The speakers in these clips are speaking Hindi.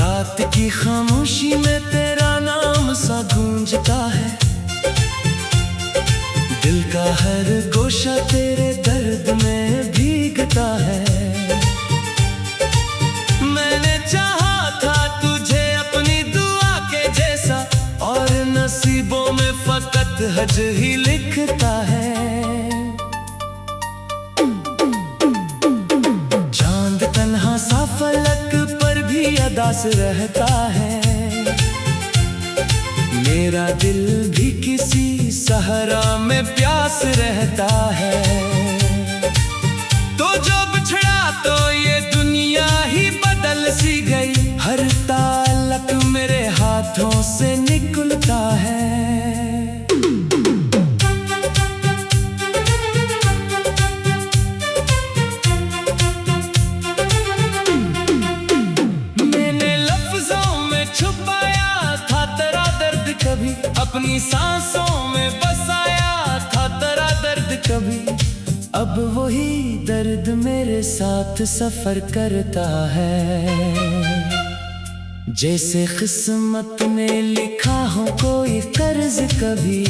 रात की खामोशी में तेरा नाम सा गूंजता है। दिल का हर गोशा तेरे दर्द में भीगता है। मैंने चाहा था तुझे अपनी दुआ के जैसा, और नसीबों में फकत हज ही लिखता है। चांद तन्हा सा फलक पर भी अदास रहता है। मेरा दिल भी किसी सहरा में प्यास रहता है। तो जो बिछड़ा तो ये दुनिया ही बदल सी गई। हर ताल्लुक मेरे हाथों से निकलता है। कभी अपनी सांसों में बसाया था तेरा दर्द कभी। अब वही दर्द मेरे साथ सफर करता है। जैसे किस्मत ने लिखा हो कोई कर्ज कभी।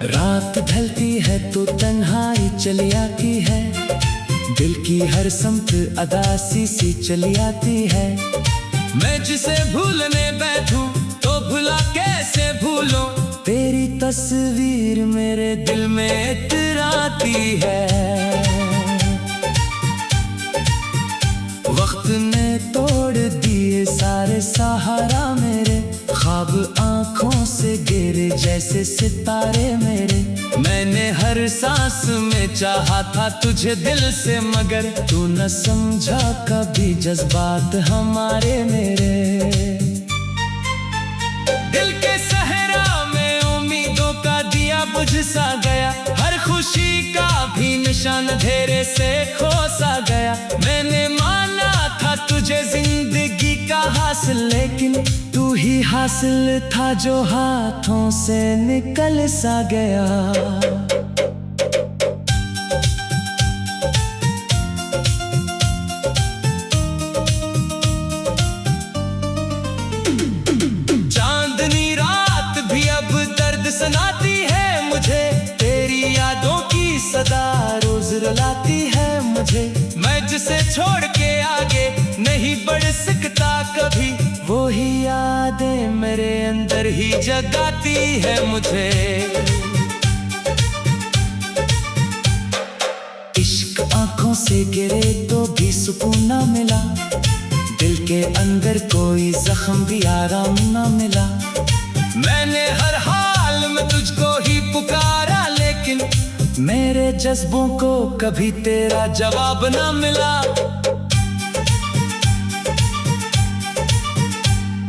रात ढलती है तो तन्हाई चली आती है। दिल की हर समत अदासी सी चली आती है। मैं जिसे भूलने बैठूं तो भुला कैसे भूलूं। तेरी तस्वीर मेरे दिल में इतराती है। वक्त ने तोड़ दिए सारे सहारा मेरे। ख्वाब आंखों से गिरे जैसे सितारे मेरे। मैंने हर सांस में चाहा था तुझे दिल से, मगर तू न समझा कभी जज्बात हमारे मेरे। दिल के सहरा में उम्मीदों का दिया बुझ सा गया। हर खुशी का भी निशान अंधेरे से खो सा गया। मैंने माना था तुझे जिंदगी का हासिल, लेकिन तू ही हासिल था जो हाथों से निकल सा गया। चांदनी रात भी अब दर्द सुनाती है मुझे। तेरी यादों की सदा रोज रुलाती है मुझे। मैं जिसे छोड़ के आगे नहीं बढ़ सकता कभी, वो ही यादें मेरे अंदर ही जगाती है मुझे। इश्क आंखों से गिरे तो भी सुकून ना मिला। दिल के अंदर कोई जख्म भी आराम ना मिला। मैंने हर हाल में तुझको ही पुकारा, लेकिन मेरे जज्बों को कभी तेरा जवाब ना मिला।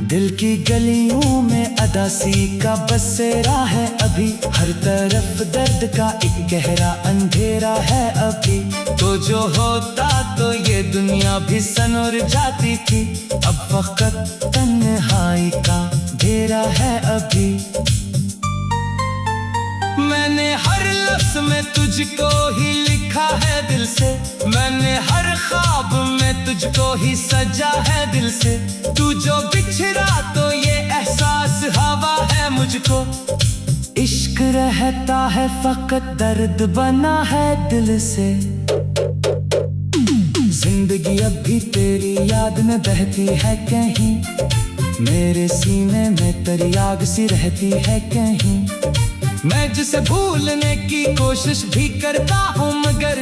दिल की गलियों में अदासी का बसेरा है अभी। हर तरफ दर्द का एक गहरा अंधेरा है अभी। तो जो होता तो ये दुनिया भी सनोर जाती थी। अब फकत तन्हाई का घेरा है अभी। मैंने हर लफ्ज़ में तुझको ही लिखा है दिल से। मैंने हर ख्वाब में तुझको ही सजा है दिल से। तू जो बिछड़ा तो ये एहसास हवा है मुझको। इश्क रहता है फकत दर्द बना है दिल से। जिंदगी अब भी तेरी याद में बहती है कहीं। मेरे सीने में तेरी आग सी रहती है कहीं। मैं जिसे भूलने की कोशिश भी करता हूँ, मगर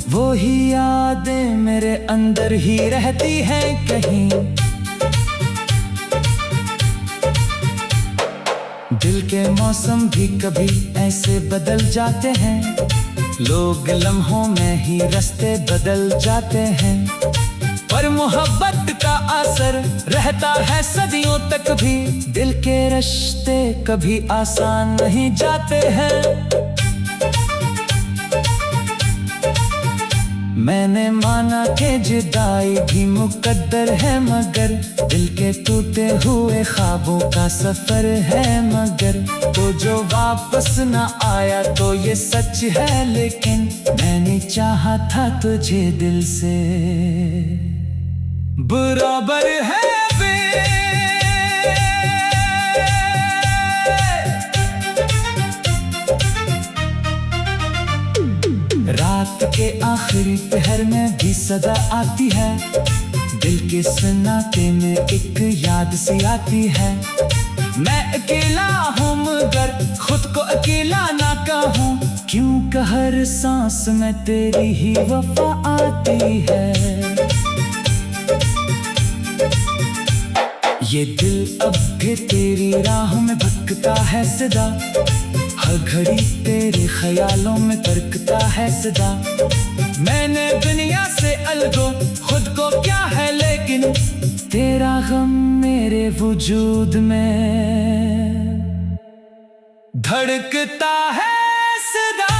वो ही यादें मेरे अंदर ही रहती हैं कहीं। दिल के मौसम भी कभी ऐसे बदल जाते हैं। लोग लम्हों में ही रास्ते बदल जाते हैं। पर मोहब्बत का असर रहता है सदियों तक भी। दिल के रिश्ते कभी आसान नहीं जाते हैं। मैंने माना कि जुदाई भी मुकद्दर है, मगर दिल के टूटे हुए ख्वाबों का सफर है। मगर तो जो वापस ना आया तो ये सच है, लेकिन मैंने चाहा था तुझे दिल से बराबर है। रात के आखिरी पहर में भी सदा आती है, दिल के सन्नाटे में एक याद सी आती है। मैं अकेला हूँ मगर खुद को अकेला ना कहूँ, क्यों हर सांस में तेरी ही वफा आती है। ये दिल अब भी तेरी राह में भटकता है सदा, हर घड़ी तेरे ख्यालों में तरकता है सदा। मैंने दुनिया से अलगो खुद को क्या है, लेकिन तेरा गम मेरे वजूद में धड़कता है सदा।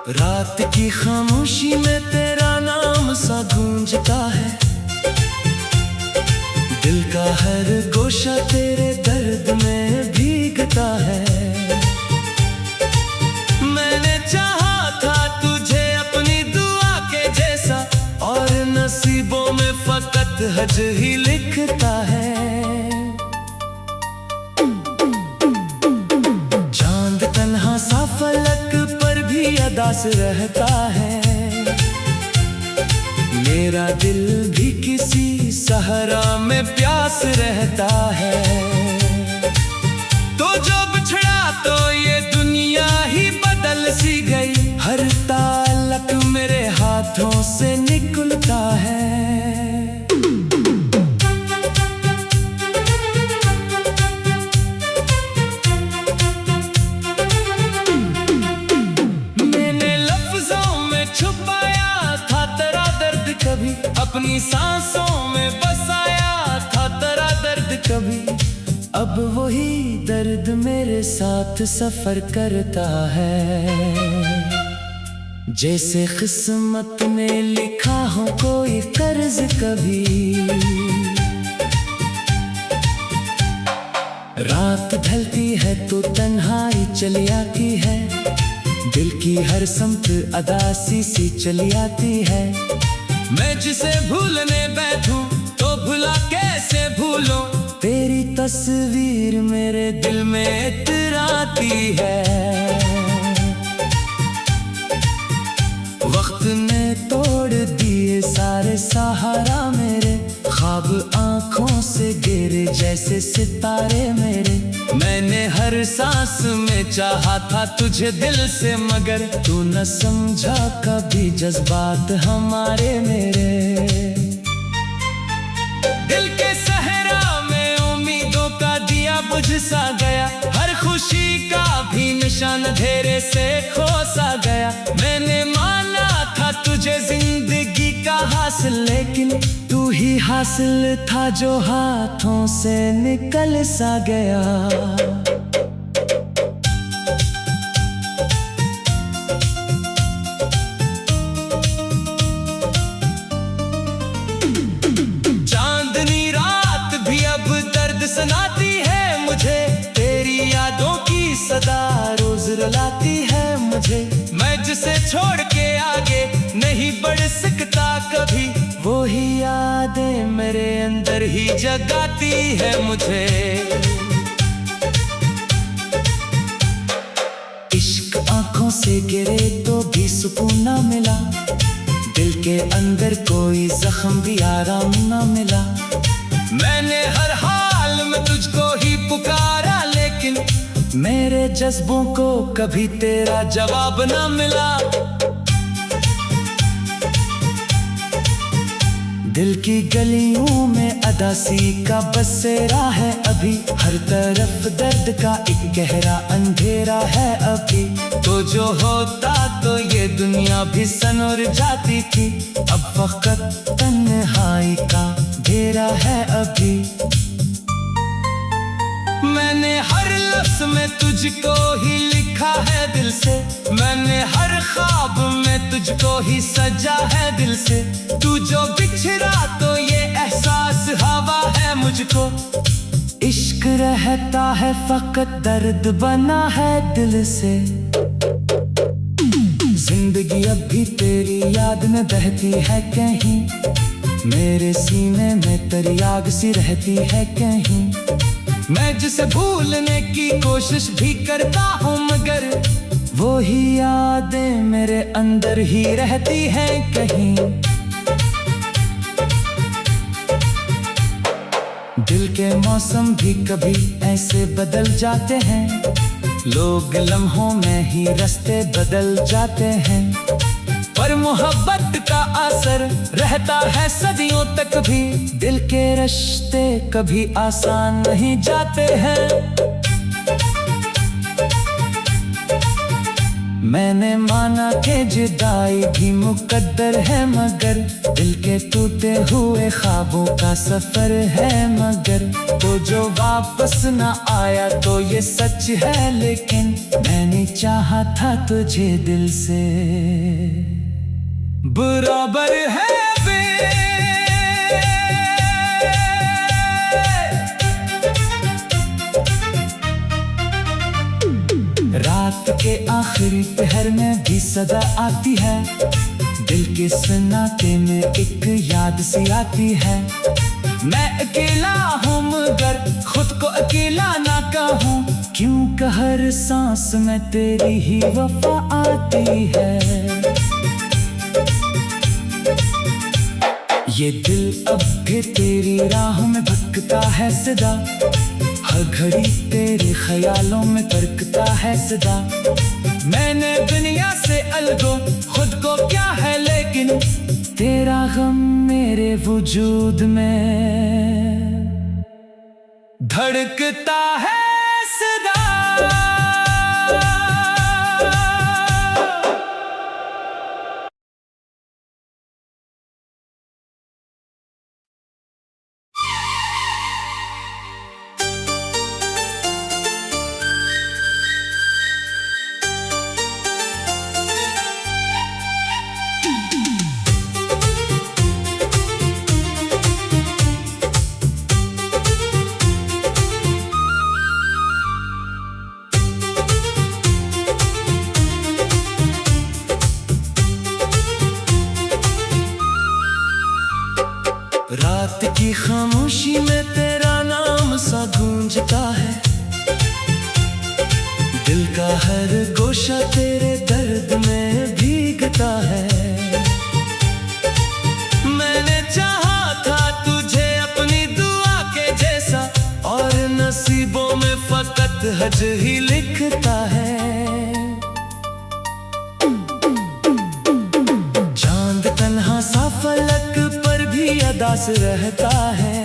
रात की खामोशी में तेरा नाम सा गूंजता है, दिल का हर गोशा तेरे दर्द में भीगता है। मैंने चाहा था तुझे अपनी दुआ के जैसा, और नसीबों में फकत हज ही लिखता है। चांद तन्हा सा फलक अदास रहता है, मेरा दिल भी किसी सहरा में प्यास रहता है। तो जो बिछड़ा तो ये दुनिया ही बदल सी गई, हर ताल्लुक मेरे हाथों से निकलता है। कभी अपनी सांसों में बसाया था तेरा दर्द कभी, अब वही दर्द मेरे साथ सफर करता है। जैसे किस्मत ने लिखा हो कोई कर्ज कभी। रात ढलती है तो तन्हाई चली आती है, दिल की हर समत अदासी सी चली आती है। मैं जिसे भूलने बैठूं तो भुला कैसे भूलूं, तेरी तस्वीर मेरे दिल में इतराती है। वक्त ने तोड़ दिए सारे सहारा मेरे, ख्वाब आंखों से गिरे जैसे सितारे मेरे। मैंने हर सांस में चाहा था तुझे दिल से, मगर तू न समझा कभी जज्बात हमारे मेरे। दिल के सहरा में उम्मीदों का दिया बुझ सा गया, हर खुशी का भी निशान अंधेरे से खो सा गया। मैंने माना था तुझे जिंदगी का हासिल, लेकिन तू ही हासिल था जो हाथों से निकल सा गया। चांदनी रात भी अब दर्द सुनाती है मुझे, तेरी यादों की सदा रोज रुलाती है मुझे। मैं जिसे छोड़ के आगे नहीं बढ़ सकता कभी, वो ही यादें मेरे अंदर ही जगाती है मुझे। इश्क आंखों से गिरे तो भी सुकून ना मिला, दिल के अंदर कोई जख्म भी आराम ना मिला। मैंने हर हाल में तुझको ही पुकारा, लेकिन मेरे जज्बों को कभी तेरा जवाब ना मिला। दिल की गलियों में अदासी का बसेरा है अभी, हर तरफ दर्द का एक गहरा अंधेरा है अभी। तो जो होता तो ये दुनिया भी सनोर जाती थी, अब वक्त तन्हाई का घेरा है अभी। मैंने हर लफ्ज़ में तुझको ही लिखा है दिल से, मैंने हर ख्वाब में तुझको ही सजा है दिल से। तू जो बिछड़ा तो ये एहसास हवा है मुझको, इश्क रहता है फकत दर्द बना है दिल से। जिंदगी अब भी तेरी याद में बहती है कहीं, मेरे सीने में तेरी आग सी रहती है कहीं। मैं जिसे भूलने की कोशिश भी करता हूँ, मगर वो ही यादें मेरे अंदर ही रहती हैं कहीं। दिल के मौसम भी कभी ऐसे बदल जाते हैं, लोग लम्हों में ही रास्ते बदल जाते हैं। पर मोहब्बत का असर रहता है सदियों तक भी, दिल के रिश्ते कभी आसान नहीं जाते हैं। मैंने माना कि जुदाई भी मुकद्दर है, मगर दिल के टूटे हुए ख्वाबों का सफर है मगर। तो जो वापस ना आया तो ये सच है, लेकिन मैंने चाहा था तुझे दिल से बराबर है वे। रात के आखिरी पहर में भी सदा आती है, दिल के सन्नाटे में एक याद सी आती है। मैं अकेला हूँ मगर खुद को अकेला ना कहूँ, क्यों हर सांस में तेरी ही वफा आती है। ये दिल अब भी तेरी राह में भटकता है सदा, हर घड़ी तेरे ख्यालों में तरकता है सदा। मैंने दुनिया से अलगो खुद को क्या है, लेकिन तेरा गम मेरे वजूद में धड़कता है सदा। रात की खामोशी में तेरा नाम सा गूंजता है, दिल का हर गोशा तेरे दर्द में भीगता है। मैंने चाहा था तुझे अपनी दुआ के जैसा, और नसीबों में फकत हज ही लिखता है। चांद तन्हा सा फलक अदास रहता है,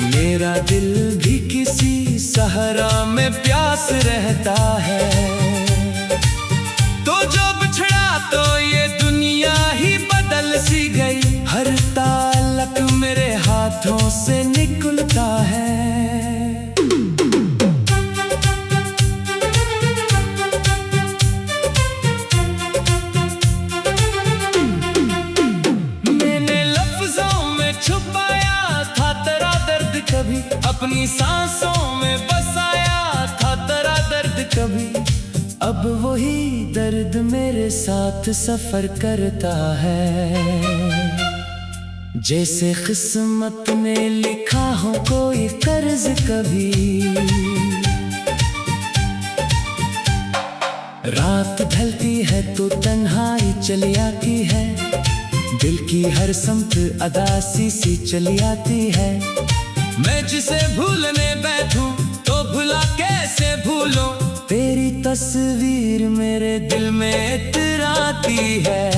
मेरा दिल भी किसी सहरा में प्यास रहता है। तो जो बिछड़ा तो ये दुनिया ही बदल सी गई, हर ताल्लुक मेरे हाथों से निकलता है। अपनी सांसों में बसाया था तेरा दर्द कभी, अब वही दर्द मेरे साथ सफर करता है। जैसे किस्मत ने लिखा हो कोई कर्ज कभी। रात ढलती है तो तन्हाई चली आती है, दिल की हर समत अदासी सी चली आती है। मैं जिसे भूलने बैठूं तो भुला कैसे भूलूं। तेरी तस्वीर मेरे दिल में इतराती है।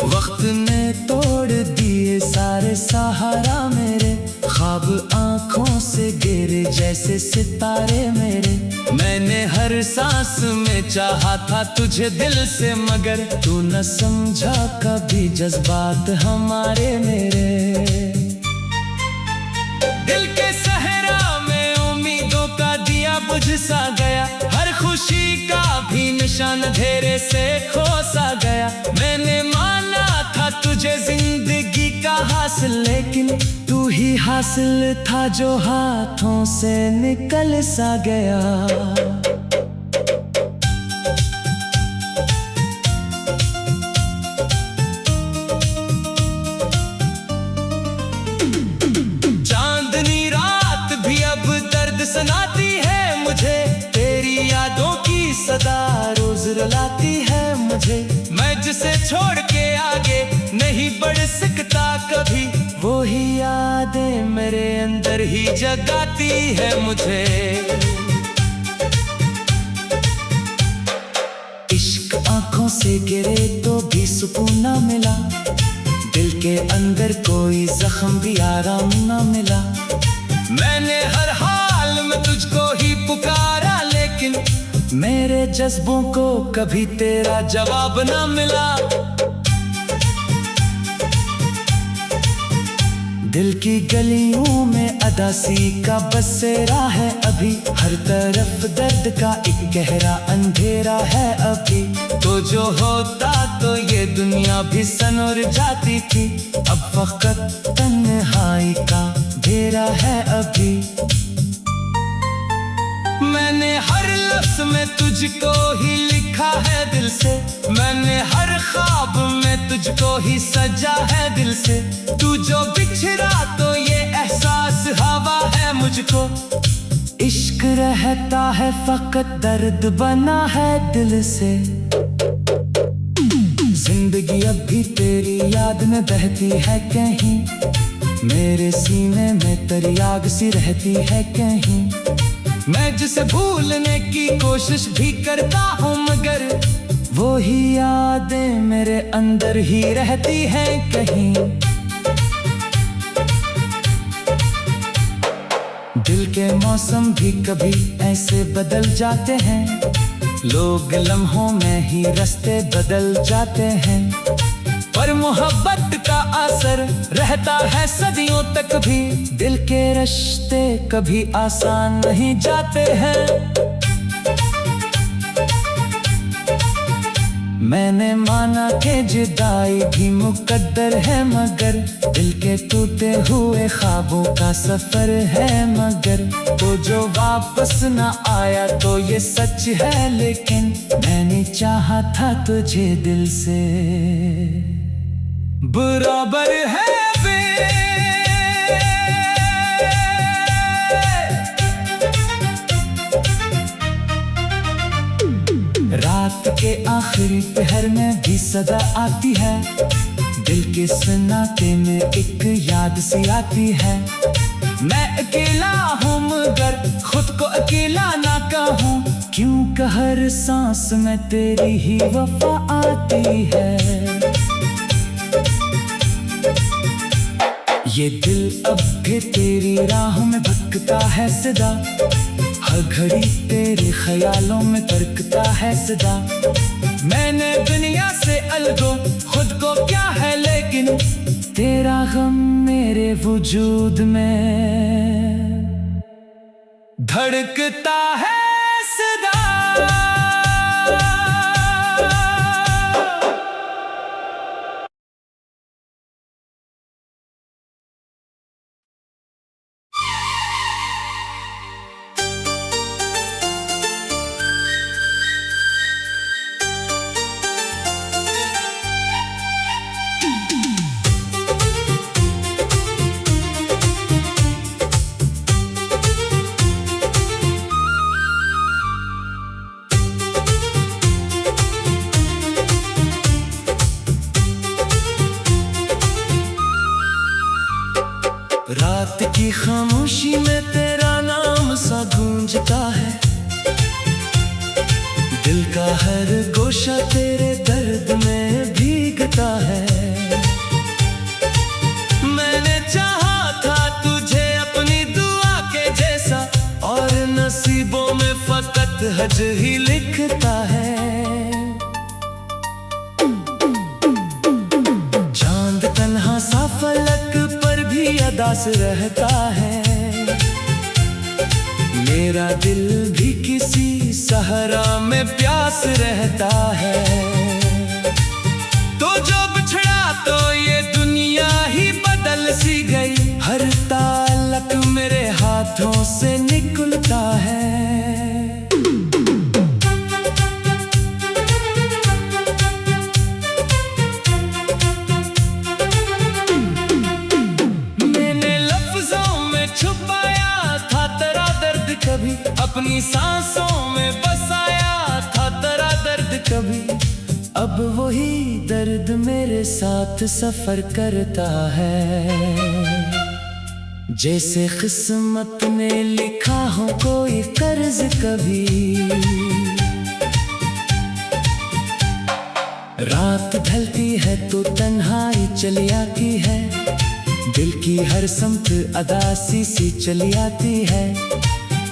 वक्त ने तोड़ दिए सारे सहारा मेरे, ख्वाब आंखों से गिरे जैसे सितारे मेरे। मैंने हर सांस में चाहा था तुझे दिल से, मगर तू न समझा कभी जज्बात हमारे मेरे। दिल के सहरा में उम्मीदों का दिया बुझ सा गया, हर खुशी का भी निशान अंधेरे से खो सा गया। मैंने माना था तुझे जिंदगी का हासिल, लेकिन तू ही हासिल था जो हाथों से निकल सा गया। चांदनी रात भी अब दर्द सुनाती है मुझे, तेरी यादों की सदा रोज रुलाती है मुझे। मैं जिसे छोड़ के आगे नहीं बढ़ सकता कभी, वो ही यादें मेरे अंदर ही जगाती है मुझे। इश्क आंखों से गिरे तो भी सुकून न मिला, दिल के अंदर कोई जख्म भी आराम न मिला। मैंने हर हाल में तुझको ही पुकारा, लेकिन मेरे जज्बों को कभी तेरा जवाब न मिला। दिल की गलियों में अदासी का बसेरा है अभी, हर तरफ दर्द का एक गहरा अंधेरा है अभी। तो जो होता तो ये दुनिया भी सनोर जाती थी, अब फकत तन्हाई का घेरा है अभी। मैंने हर लफ्ज़ में तुझको ही लिखा है दिल से, मैंने हर ख्वाब में तुझको ही सजा है दिल से। तू जो बिछड़ा तो ये एहसास हवा है मुझको, इश्क रहता है फकत दर्द बना है दिल से। जिंदगी अब भी तेरी याद में बहती है कहीं, मेरे सीने में तेरी आग सी रहती है कहीं। मैं जिसे भूलने की कोशिश भी करता हूँ, मगर वो ही यादें मेरे अंदर ही रहती हैं कहीं। दिल के मौसम भी कभी ऐसे बदल जाते हैं, लोग लम्हों में ही रास्ते बदल जाते हैं। पर मोहब्बत का असर रहता है सदियों तक भी, दिल के रिश्ते कभी आसान नहीं जाते हैं। मैंने माना कि जुदाई भी मुकद्दर है, मगर दिल के टूटे हुए ख्वाबों का सफर है मगर। तो जो वापस न आया तो ये सच है, लेकिन मैंने चाहा था तुझे दिल से बराबर है बे। रात के आखिरी पहर में भी सदा आती है, दिल के सन्नाटे में एक याद सी आती है। मैं अकेला हूँ मगर खुद को अकेला ना कहूँ, क्योंकि हर सांस में तेरी ही वफा आती है। ये दिल अब भी तेरी राह में भटकता है सदा, हर घड़ी तेरे ख्यालों में तरकता है सदा। मैंने दुनिया से अलगो खुद को क्या है, लेकिन तेरा गम मेरे वजूद में धड़कता है सदा। रात की खामोशी में तेरा नाम सा गूंजता है, दिल का हर गोशा तेरे दर्द में भीगता है। मैंने चाहा था तुझे अपनी दुआ के जैसा, और नसीबों में फकत हज ही लिखता है। चांद तन्हा सा फलक पर भी अदास रहता है, मेरा दिल भी किसी सहरा में प्यास रहता है। तो जो बिछड़ा तो ये दुनिया ही बदल सी गई, हर ताल्लुक मेरे हाथों से निकलता है। मैंने लफ्जों में छुपाया था तेरा दर्द कभी, अपनी सांसों में बसाया था तेरा दर्द कभी। अब वही दर्द मेरे साथ सफर करता है, जैसे किस्मत ने लिखा हो कोई कर्ज कभी। रात ढलती है तो तन्हाई चली आती है, दिल की हर समत अदासी सी चली आती है।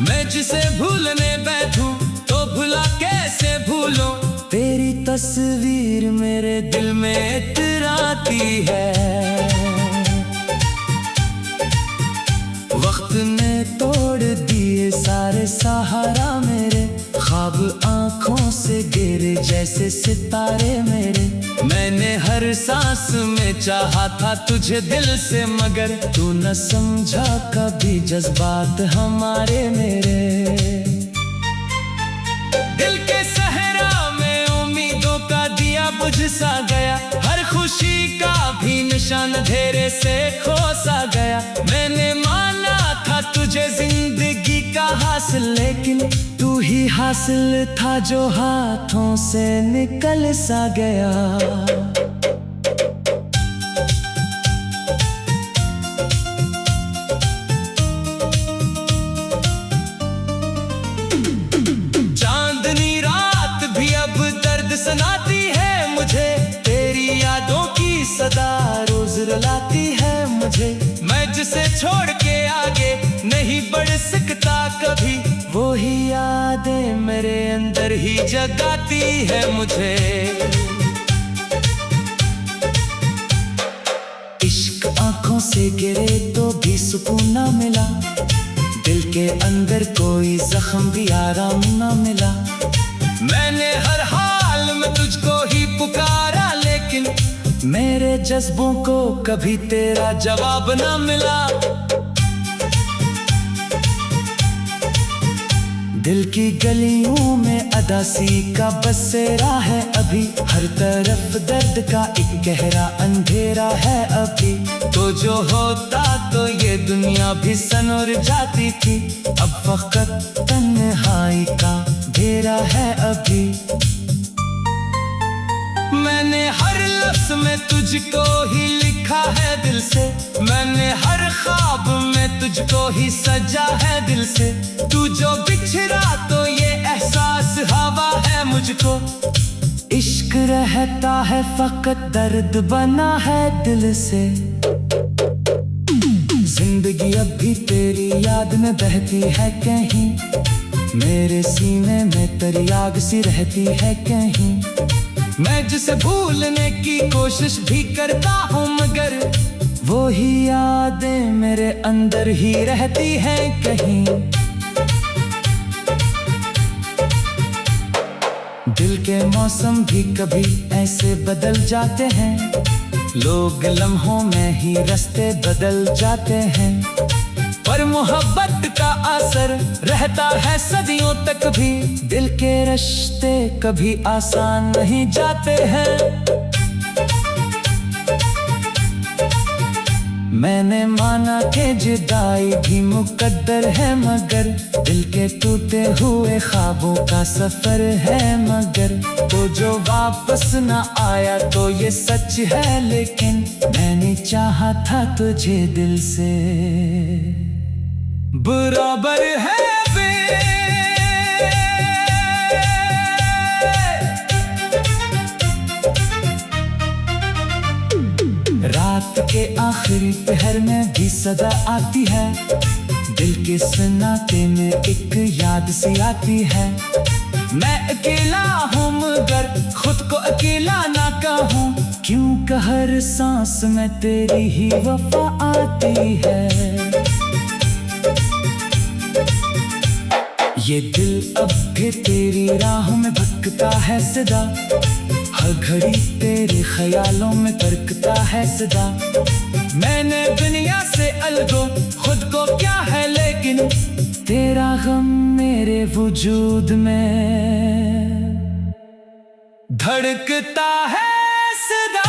मैं जिसे भूलने बैठूं तो भुला कैसे भूलूं, तेरी तस्वीर मेरे दिल में इतराती है। वक्त ने तोड़ दिए सारे सहारा मेरे, ख्वाब आंखों से गिरे जैसे सितारे मेरे। मैंने हर सांस में चाहा था तुझे दिल से, मगर तू न समझा कभी जज्बात हमारे मेरे। दिल के सहरा में उम्मीदों का दिया बुझ सा गया, हर खुशी का भी निशान अंधेरे से खो सा गया। मैंने माना था तुझे जिंदगी का हासिल, लेकिन तू ही हासिल था जो हाथों से निकल सा गया। चांदनी रात भी अब दर्द सुनाती है मुझे, तेरी यादों की सदा रोज रुलाती है मुझे। मैं जिसे छोड़ के आगे नहीं बढ़ सकता कभी, वो ही यादें मेरे अंदर ही जगाती है मुझे। इश्क आंखों से गिरे तो भी सुकून ना मिला, दिल के अंदर कोई जख्म भी आराम ना मिला। मैंने हर हाल में तुझको ही पुकारा, लेकिन मेरे जज्बों को कभी तेरा जवाब ना मिला। दिल की गलियों में अदासी का बसेरा है अभी, हर तरफ दर्द का एक गहरा अंधेरा है अभी। तो जो होता तो ये दुनिया भी सनोर जाती थी, अब फकत तन्हाई का घेरा है अभी। मैंने हर लफ्ज़ में तुझको ही लिखा है दिल से, मैंने हर ख्वाब में तुझको ही सजा है दिल से। तू जो बिछड़ा तो ये एहसास हवा है मुझको, इश्क रहता है फकत दर्द बना है दिल से। जिंदगी अब भी तेरी याद में बहती है कहीं, मेरे सीने में तेरी आग सी रहती है कहीं। मैं जिसे भूलने की कोशिश भी करता हूँ, मगर वो ही यादें मेरे अंदर ही रहती हैं कहीं। दिल के मौसम भी कभी ऐसे बदल जाते हैं, लोग लम्हों में ही रास्ते बदल जाते हैं। पर मोहब्बत का असर रहता है सदियों तक भी, दिल के रिश्ते कभी आसान नहीं जाते हैं। मैंने माना कि जुदाई भी मुकद्दर है, मगर दिल के टूटे हुए ख्वाबों का सफर है। मगर तो जो वापस ना आया तो ये सच है, लेकिन मैंने चाहा था तुझे दिल से। बराबर है रात के आखिरी पहर में भी सदा आती है, दिल के सन्नाटे में एक याद सी आती है। मैं अकेला हूँ मगर खुद को अकेला ना कहूँ, क्यों हर सांस में तेरी ही वफा आती है। ये दिल अब भी तेरी राह में भटकता है सदा, हर घड़ी तेरे ख्यालों में तरकता है सदा। मैंने दुनिया से अलगो खुद को क्या है, लेकिन तेरा गम मेरे वजूद में धड़कता है सदा।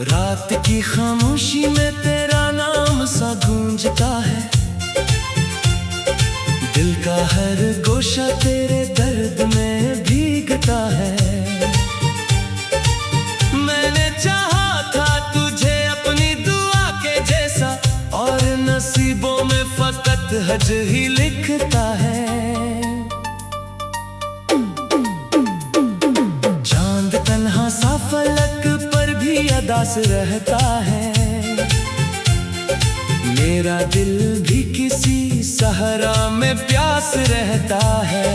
रात की खामोशी में तेरा नाम सा गूंजता है, दिल का हर गोशा तेरे दर्द में भीगता है। मैंने चाहा था तुझे अपनी दुआ के जैसा, और नसीबों में फकत हज ही लिखता है। चांद तन्हा सा फलक अदास रहता है, मेरा दिल भी किसी सहरा में प्यास रहता है।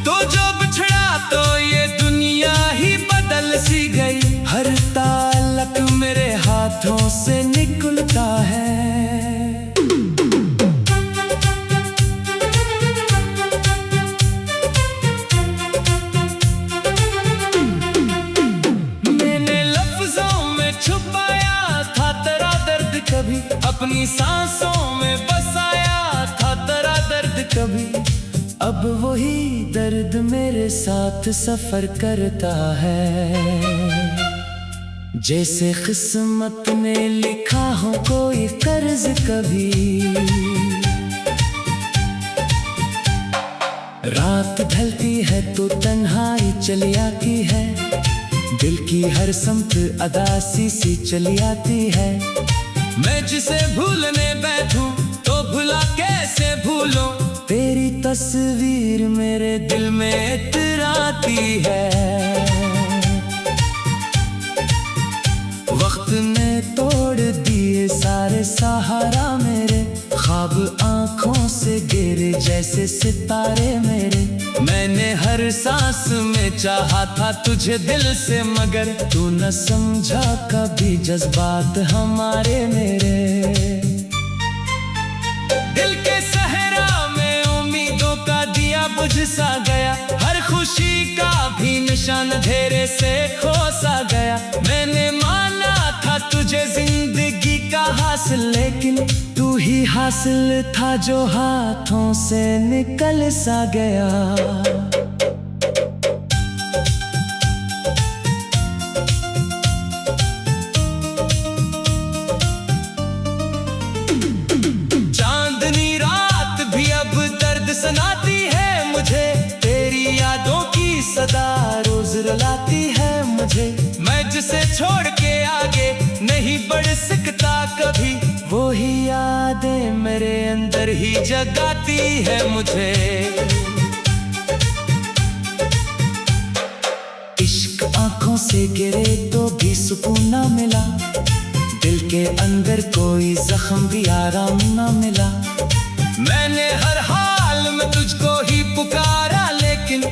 तो जो बिछड़ा तो ये दुनिया ही बदल सी गई, हर ताल्लुक मेरे हाथों से निकलता है। कभी अपनी सांसों में बसाया था तेरा दर्द कभी, अब वही दर्द मेरे साथ सफर करता है। जैसे किस्मत ने लिखा हो कोई कर्ज कभी। रात ढलती है तो तन्हाई चली आती है, दिल की हर समत अदासी सी चली आती है। मैं जिसे भूलने बैठूं तो भुला कैसे भूलूं, तेरी तस्वीर मेरे दिल में इतराती है। वक्त ने तोड़ दिए सारे सहारा मेरे, ख्वाब आंखों से गिरे जैसे सितारे मेरे। मैंने हर सांस में चाहा था तुझे दिल से, मगर तू न समझा कभी जज्बात हमारे मेरे। दिल के सहरा में उम्मीदों का दिया बुझ सा गया, हर खुशी का भी निशान अंधेरे से खो सा गया। मैंने माना था तुझे जिंदगी का हासिल, लेकिन तू ही हासिल था जो हाथों से निकल सा गया। चांदनी रात भी अब दर्द सुनाती है मुझे, तेरी यादों की सदा रोज रुलाती है मुझे। मैं जिसे छोड़ के आगे नहीं बढ़ सकता कभी, वो ही यादें मेरे अंदर ही जगाती है मुझे। इश्क आंखों से गिरे तो भी सुकून ना मिला, दिल के अंदर कोई जख्म भी आराम ना मिला। मैंने हर हाल में तुझको ही पुकारा लेकिन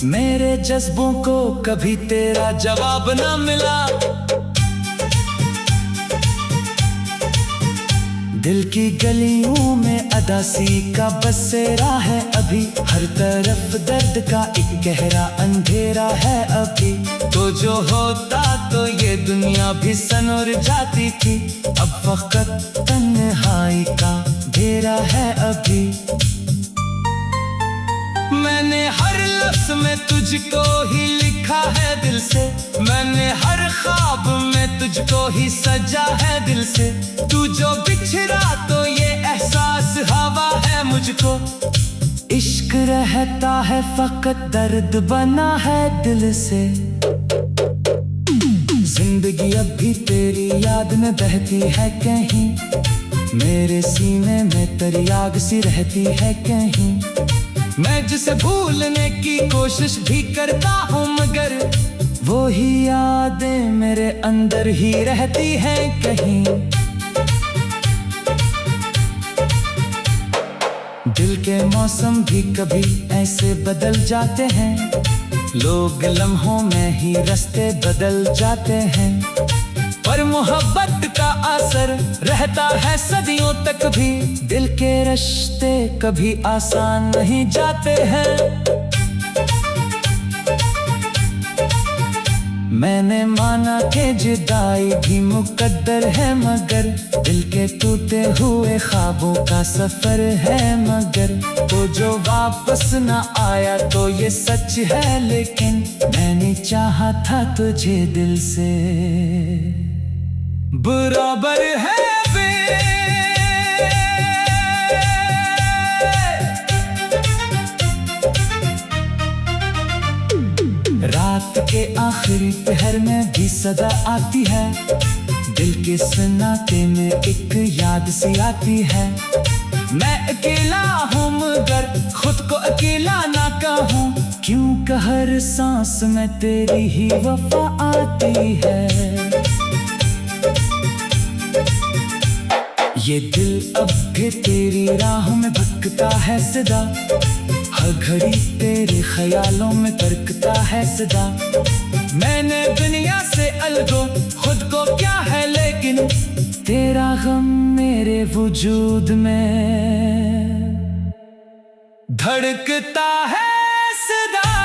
मेरे जज्बों को कभी तेरा जवाब ना मिला। दिल की गलियों में अदासी का बसेरा है अभी, हर तरफ दर्द का एक गहरा अंधेरा है अभी। तो जो होता तो ये दुनिया भी सनोर जाती थी, अब फकत तन्हाई का घेरा है अभी। मैंने हर लफ्ज़ में तुझको ही लिखा है दिल से, मैंने हर ख्वाब में तुझको ही सजा है दिल से। तू जो बिछड़ा तो ये एहसास हवा है मुझको, इश्क रहता है फकत दर्द बना है दिल से। जिंदगी अब भी तेरी याद में बहती है कहीं, मेरे सीने में तेरी आग सी रहती है कहीं। मैं जिसे भूलने की कोशिश भी करता हूँ मगर वो ही यादें मेरे अंदर ही रहती हैं कहीं। दिल के मौसम भी कभी ऐसे बदल जाते हैं, लोग लम्हों में ही रास्ते बदल जाते हैं। पर मोहब्बत का असर रहता है सदियों तक भी, दिल के रिश्ते कभी आसान नहीं जाते हैं। मैंने माना कि जुदाई भी मुकद्दर है मगर दिल के टूटे हुए ख्वाबों का सफर है मगर। तो जो वापस ना आया तो ये सच है लेकिन मैंने चाहा था तुझे दिल से बराबर है बे। रात के आखिरी पहर में भी सदा आती है, दिल के सन्नाटे में एक याद सी आती है। मैं अकेला हूँ मगर खुद को अकेला ना कहूँ, क्यों हर सांस में तेरी ही वफा आती है। ये दिल अब भी तेरी राह में भटकता है सदा, हर घड़ी तेरे ख्यालों में तरकता है सदा। मैंने दुनिया से अलगो खुद को क्या है लेकिन तेरा गम मेरे वजूद में धड़कता है सदा।